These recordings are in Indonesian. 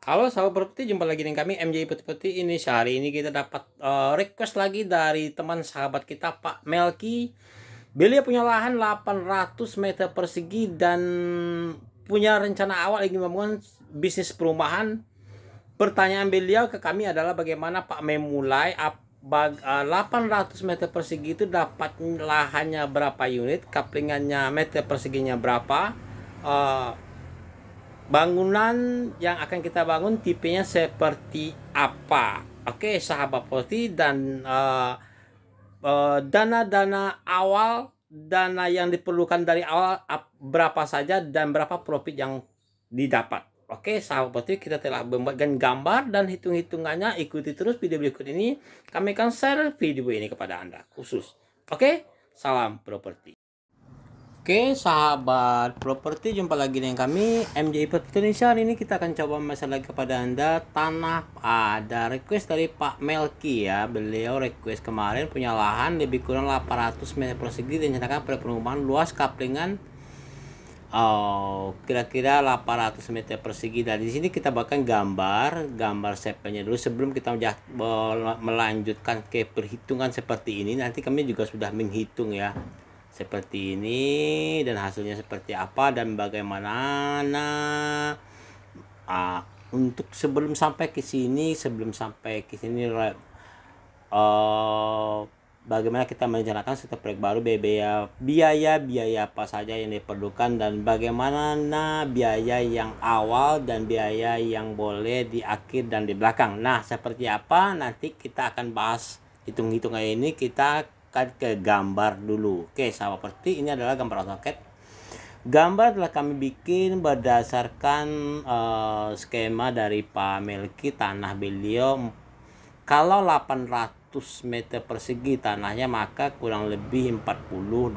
Halo sahabat properti, jumpa lagi dengan kami MJ Peti. Ini hari ini kita dapat request lagi dari teman sahabat kita Pak Melki. Beliau punya lahan 800 meter persegi dan punya rencana awal ingin membangun bisnis perumahan. Pertanyaan beliau ke kami adalah bagaimana Pak memulai 800 meter persegi itu dapat lahannya berapa unit, kaplingannya meter perseginya berapa, eh, bangunan yang akan kita bangun tipenya seperti apa. Oke sahabat poti, dan dana-dana awal, dana yang diperlukan dari awal berapa saja dan berapa profit yang didapat. Oke sahabat poti, kita telah membuatkan gambar dan hitung-hitungannya. Ikuti terus video berikut ini, kami akan share video ini kepada Anda khusus. Oke, salam properti. Oke sahabat properti, jumpa lagi dengan kami MJ Property Indonesia. Hari ini kita akan coba masalah lagi kepada Anda tanah. Ada request dari Pak Melki ya. Beliau request kemarin punya lahan lebih kurang 800 meter persegi dan dinyatakan perumahan luas kaplingan kira-kira 800 meter persegi. Dan di sini kita bahkan gambar sampelnya dulu sebelum kita melanjutkan ke perhitungan seperti ini. Nanti kami juga sudah menghitung ya, seperti ini, dan hasilnya seperti apa dan bagaimana. Untuk sebelum sampai ke sini bagaimana kita merencanakan setiap proyek baru, biaya apa saja yang diperlukan, dan bagaimana biaya yang awal dan biaya yang boleh di akhir dan di belakang. Nah seperti apa nanti kita akan bahas hitung-hitungan ini. Kita ke gambar dulu. Oke sahabat properti, ini adalah gambar AutoCAD. Gambar telah kami bikin berdasarkan skema dari Pak Melki. Tanah beliau kalau 800 meter persegi tanahnya, maka kurang lebih 40-20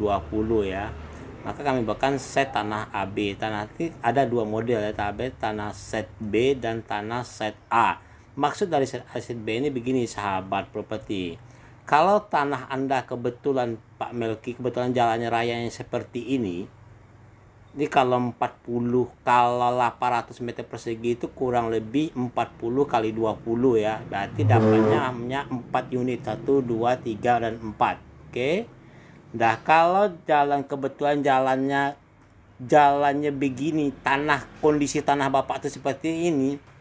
ya. Maka kami bahkan set tanah AB. Tanah ini ada dua model ya, tanah set B dan tanah set A. Maksud dari set A set B ini begini sahabat properti. Kalau tanah Anda kebetulan Pak Melki, kebetulan jalannya raya yang seperti ini kalau 800 meter persegi itu kurang lebih 40 kali 20 ya. Berarti dapatnya hanya 4 unit, 1, 2, 3, dan 4. Oke. Nah kalau kebetulan jalannya begini, kondisi tanah Bapak itu seperti ini,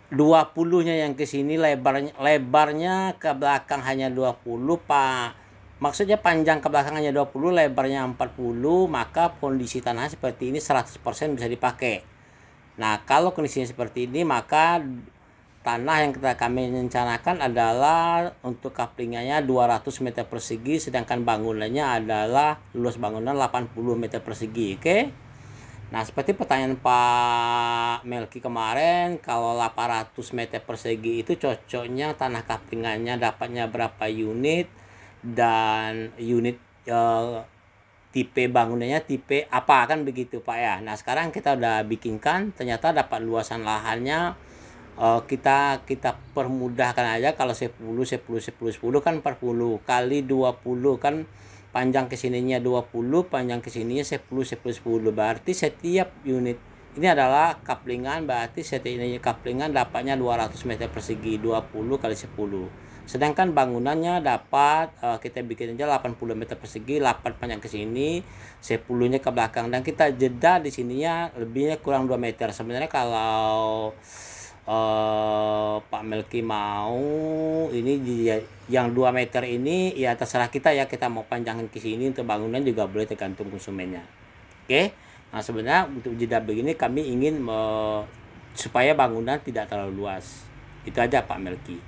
20-nya yang ke sini, lebarnya ke belakang hanya 20 Pak. Maksudnya panjang ke belakang hanya 20, lebarnya 40, maka kondisi tanah seperti ini 100% bisa dipakai. Nah, kalau kondisinya seperti ini, maka tanah yang kami rencanakan adalah untuk kaplingannya 200 meter persegi, sedangkan bangunannya adalah luas bangunan 80 meter persegi. Oke. Nah seperti pertanyaan Pak Melki kemarin, kalau 800 meter persegi itu cocoknya tanah kaplingannya dapatnya berapa unit, dan unit tipe bangunannya tipe apa, kan begitu Pak ya. Nah sekarang kita udah bikinkan, ternyata dapat luasan lahannya, kita permudahkan aja. Kalau 10 kan 40 kali 20 kan, panjang kesininya 20, panjang kesininya 10, berarti setiap unit ini adalah kaplingan, berarti setiap unit kaplingan dapatnya 200 meter persegi, 20 kali 10. Sedangkan bangunannya dapat kita bikin aja 80 meter persegi, 8 panjang ke sini, 10-nya ke belakang, dan kita jeda di sininya lebihnya kurang 2 meter. Sebenarnya kalau Pak Melki mau ini yang 2 meter ini ya terserah kita ya, kita mau panjangin ke sini untuk bangunan juga boleh, tergantung konsumennya. Oke. Nah sebenarnya untuk jeda begini kami ingin supaya bangunan tidak terlalu luas. Itu aja Pak Melki.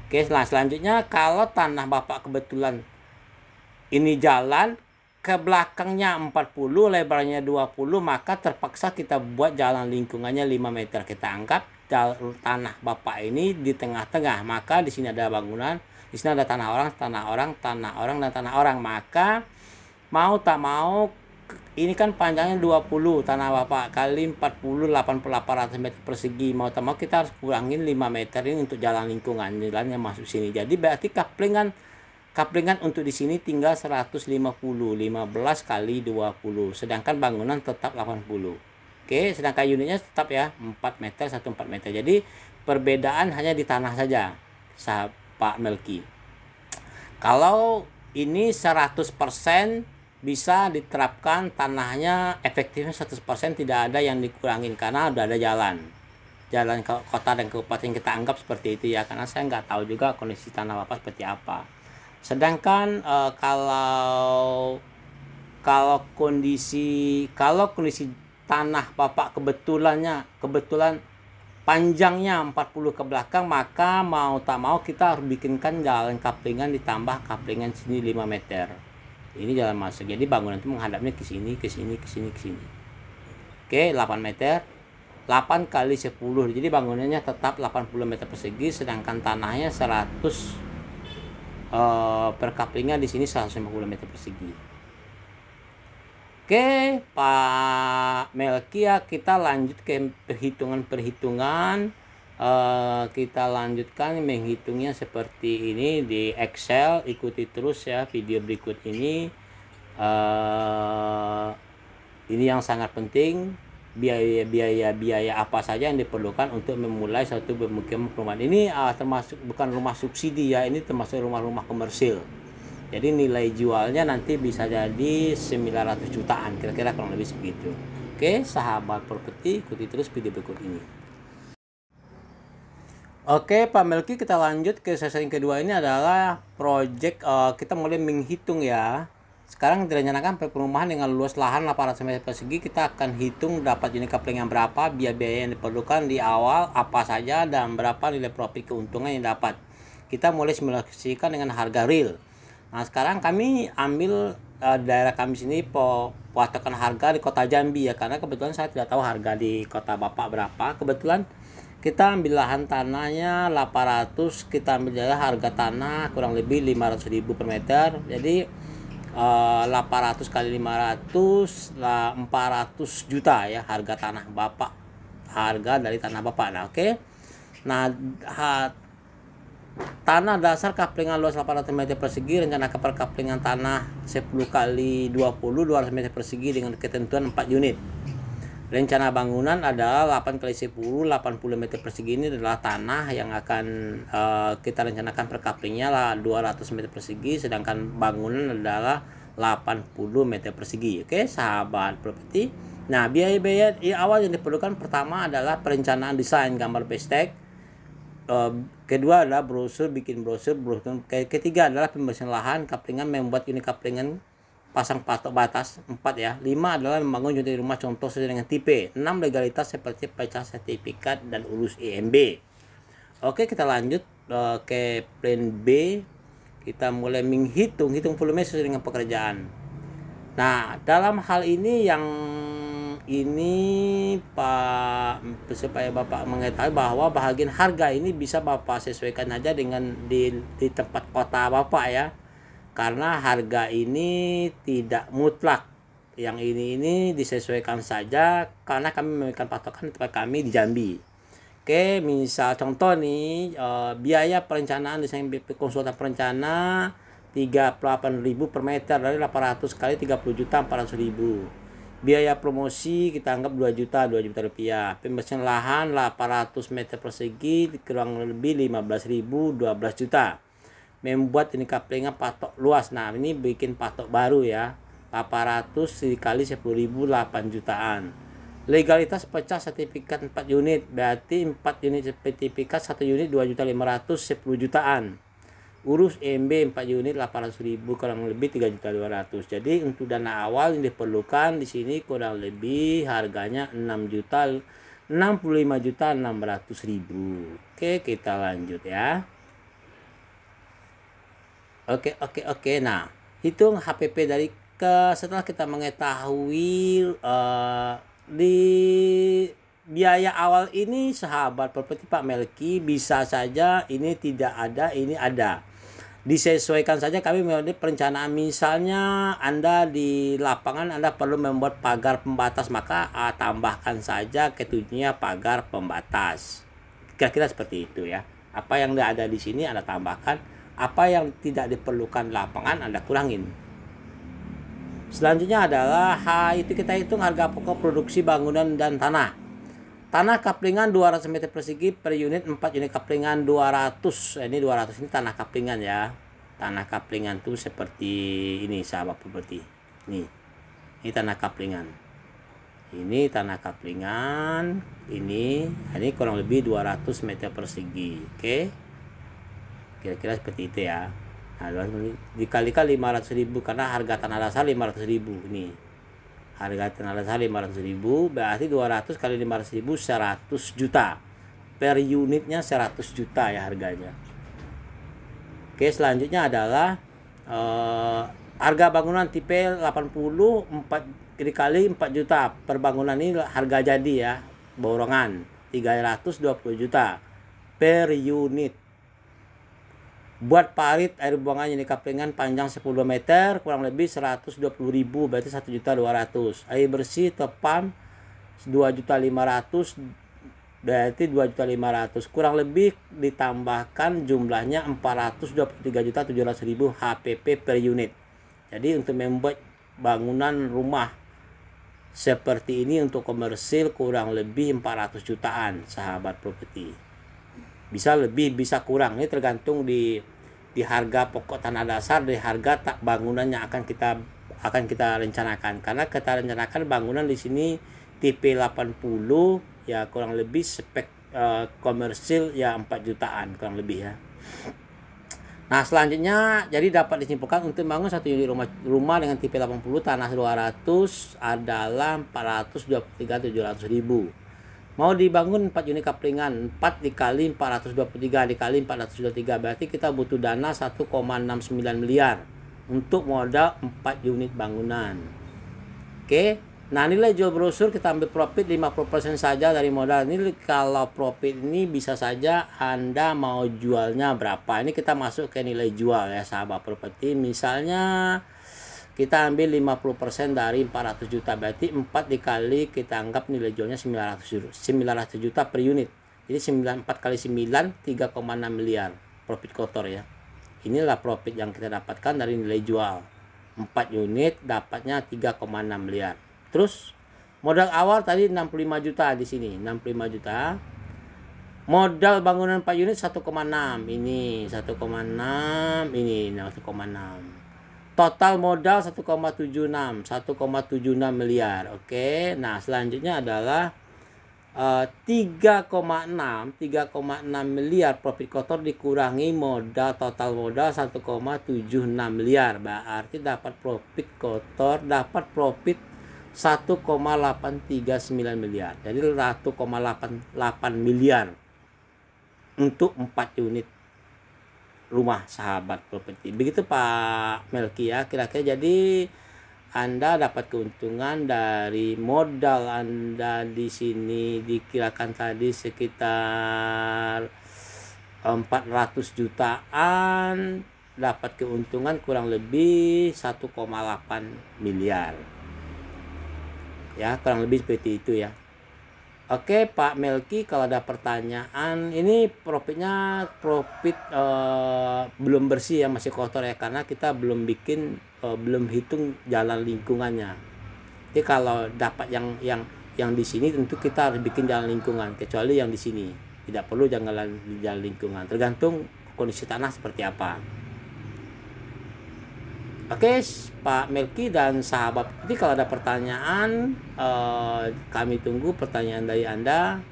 Oke, nah selanjutnya kalau tanah Bapak kebetulan ini jalan ke belakangnya 40, lebarnya 20, maka terpaksa kita buat jalan lingkungannya 5 meter. Kita anggap tanah Bapak ini di tengah-tengah, maka di sini ada bangunan, di sini ada tanah orang, dan tanah orang. Maka mau tak mau, ini kan panjangnya 20 tanah Bapak kali 40, 800 meter persegi. Mau tak mau kita harus kurangin 5 meter ini untuk jalan lingkungan, jalan yang masuk sini. Jadi berarti kaplingan untuk di sini tinggal 150, 15 kali 20, sedangkan bangunan tetap 80. Oke, sedangkan unitnya tetap ya 4 meter 1 4 meter. Jadi perbedaan hanya di tanah saja, Pak Melki. Kalau ini 100% bisa diterapkan tanahnya efektifnya 100%, tidak ada yang dikurangin karena udah ada jalan ke kota dan kabupaten, kita anggap seperti itu ya, karena saya nggak tahu juga kondisi tanah Bapak seperti apa. Sedangkan kalau kondisi tanah Bapak kebetulan panjangnya 40 ke belakang, maka mau tak mau kita harus bikinkan jalan kaplingan ditambah kaplingan sini 5 meter. Ini jalan masuk. Jadi bangunan itu menghadapnya ke sini, ke sini, ke sini, ke sini. Oke, 8 meter. 8 kali 10. Jadi bangunannya tetap 80 meter persegi, sedangkan tanahnya 100 per kaplingan di sini 150 meter persegi. Oke, Pak Melki ya, kita lanjut ke perhitungan. Kita lanjutkan menghitungnya seperti ini di Excel. Ikuti terus ya video berikut ini. Ini yang sangat penting, biaya apa saja yang diperlukan untuk memulai suatu pemukiman perumahan. Ini termasuk bukan rumah subsidi ya, ini termasuk rumah-rumah komersil. Jadi nilai jualnya nanti bisa jadi 900 jutaan, kira-kira kurang lebih segitu. Oke, sahabat properti, ikuti terus video berikut ini. Oke, Pak Melki, kita lanjut ke sesi yang kedua. Ini adalah project, kita mulai menghitung ya. Sekarang direncanakan perumahan dengan luas lahan 800 meter persegi. Kita akan hitung dapat unit kapling yang berapa, biaya yang diperlukan di awal apa saja, dan berapa nilai profit keuntungan yang dapat. Kita mulai simulasikan dengan harga real. Nah, sekarang kami ambil daerah kami sini patokan harga di kota Jambi ya, karena kebetulan saya tidak tahu harga di kota Bapak berapa. Kebetulan kita ambil lahan tanahnya 800, kita ambil daerah harga tanah kurang lebih 500.000 per meter. Jadi 800 kali 500 lah 400 juta ya harga tanah Bapak, harga dari tanah Bapak. Nah, oke. Nah, tanah dasar kaplingan luas 800 meter persegi, rencana perkaplingan tanah 10 kali 20 200 meter persegi dengan ketentuan 4 unit. Rencana bangunan adalah 8 kali 10 80 meter persegi. Ini adalah tanah yang akan kita rencanakan perkaplingnya lah 200 meter persegi, sedangkan bangunan adalah 80 meter persegi. Oke, sahabat properti. Nah, biaya awal yang diperlukan pertama adalah perencanaan desain gambar bestek. Kedua adalah bikin brosur. Ketiga adalah pembersihan lahan, kaplingan, membuat unit kaplingan, pasang patok batas. 4 ya. 5 adalah membangun unit rumah contoh sesuai dengan tipe. 6 legalitas seperti pecah sertifikat dan urus IMB. Oke, kita lanjut ke plan B. Kita mulai menghitung volume sesuai dengan pekerjaan. Nah, dalam hal ini Pak, supaya Bapak mengetahui bahwa bahagian harga ini bisa Bapak sesuaikan aja dengan di tempat kota Bapak ya, karena harga ini tidak mutlak. Yang ini disesuaikan saja karena kami memberikan patokan tempat kami di Jambi. Oke, misal contoh nih, biaya perencanaan desain konsultan perencana 38.000 per meter, dari 800 kali 30 juta 400.000. Biaya promosi kita anggap 2 juta rupiah. Pembersihan lahan 800 meter persegi kurang lebih 15.000 12 juta. Membuat ini kaplingan patok luas. Nah, ini bikin patok baru ya. 800 dikali 10.000 8 jutaan. Legalitas pecah sertifikat 4 unit, berarti 4 unit sertifikat 1 unit 2.500.000 10 jutaan. Urus MB 4 unit 800.000 kurang lebih 3.200.000. Jadi untuk dana awal yang diperlukan di sini kurang lebih harganya 65.600.000. Oke, kita lanjut ya. Oke. Nah, hitung HPP dari setelah kita mengetahui di biaya awal ini, sahabat properti Pak Melki, bisa saja ini tidak ada, ini ada. Disesuaikan saja kami membuat perencanaan. Misalnya Anda di lapangan Anda perlu membuat pagar pembatas, maka tambahkan saja ketujuhnya pagar pembatas. Kira-kira seperti itu ya. Apa yang ada di sini Anda tambahkan, apa yang tidak diperlukan lapangan Anda kurangin. Selanjutnya adalah itu kita hitung harga pokok produksi bangunan dan tanah. Tanah kaplingan 200 meter persegi per unit 4 unit kaplingan 200. Ini 200 ini tanah kaplingan ya. Tanah kaplingan tuh seperti ini sahabat properti. Ini tanah kaplingan. Ini tanah kaplingan. Ini kurang lebih 200 meter persegi. Oke. Kira-kira seperti itu ya. Nah, dikalikan 500.000 karena harga tanah dasar 500.000 ini. Harga tanah dasar 500.000 berarti 200 kali 500.000 100 juta. Per unitnya 100 juta ya harganya. Oke, selanjutnya adalah harga bangunan tipe 80 4 dikali 4 juta. Per bangunan ini harga jadi ya, borongan 320 juta per unit. Buat parit air buangan unit kaplingan panjang 10 meter kurang lebih 120.000 berarti 1.200.000. Air bersih tepam 2.500.000 berarti 2.500.000 kurang lebih ditambahkan jumlahnya 423.700.000 HPP per unit. Jadi untuk membuat bangunan rumah seperti ini untuk komersil kurang lebih 400 jutaan sahabat properti. Bisa lebih bisa kurang, ini tergantung di harga pokok tanah dasar, di harga bangunan yang akan kita rencanakan. Karena kita rencanakan bangunan di sini tipe 80 ya kurang lebih spek komersil ya 4 jutaan kurang lebih ya. Nah, selanjutnya jadi dapat disimpulkan untuk membangun satu unit rumah dengan tipe 80 tanah 200 adalah 423.700.000. Mau dibangun 4 unit kaplingan, 4 dikali 423 dikali 423 berarti kita butuh dana 1,69 miliar untuk modal 4 unit bangunan. Oke. Nah, nilai jual brosur kita ambil profit 50% saja dari modal. Ini kalau profit ini bisa saja Anda mau jualnya berapa. Ini kita masuk ke nilai jual ya sahabat properti. Misalnya kita ambil 50% dari 400 juta berarti 4 dikali kita anggap nilai jualnya 900 juta per unit. Jadi 4 kali 9 3,6 miliar profit kotor ya. Inilah profit yang kita dapatkan dari nilai jual. 4 unit dapatnya 3,6 miliar. Terus modal awal tadi 65 juta di sini, 65 juta. Modal bangunan 4 unit 1,6. Ini 1,6, ini 1,6. Total modal 1,76 miliar. Oke. Nah, selanjutnya adalah 3,6 miliar profit kotor dikurangi total modal 1,76 miliar. Berarti dapat profit kotor, dapat profit 1,839 miliar. Jadi 1,88 miliar untuk 4 unit rumah sahabat properti. Begitu Pak Melki ya. Kira-kira jadi Anda dapat keuntungan dari modal Anda di sini dikirakan tadi sekitar 400 jutaan, dapat keuntungan kurang lebih 1,8 miliar. Ya, kurang lebih seperti itu ya. Oke Pak Melki, kalau ada pertanyaan, ini profit belum bersih ya, masih kotor ya, karena kita belum belum hitung jalan lingkungannya. Jadi kalau dapat yang di sini tentu kita harus bikin jalan lingkungan, kecuali yang di sini tidak perlu jalan lingkungan, tergantung kondisi tanah seperti apa. Oke Pak Melki dan sahabat, jadi kalau ada pertanyaan kami tunggu pertanyaan dari Anda.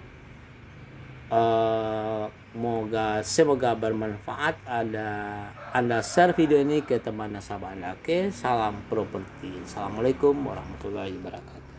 Semoga bermanfaat. Anda share video ini ke teman nasabah Anda. Oke, salam properti. Assalamualaikum warahmatullahi wabarakatuh.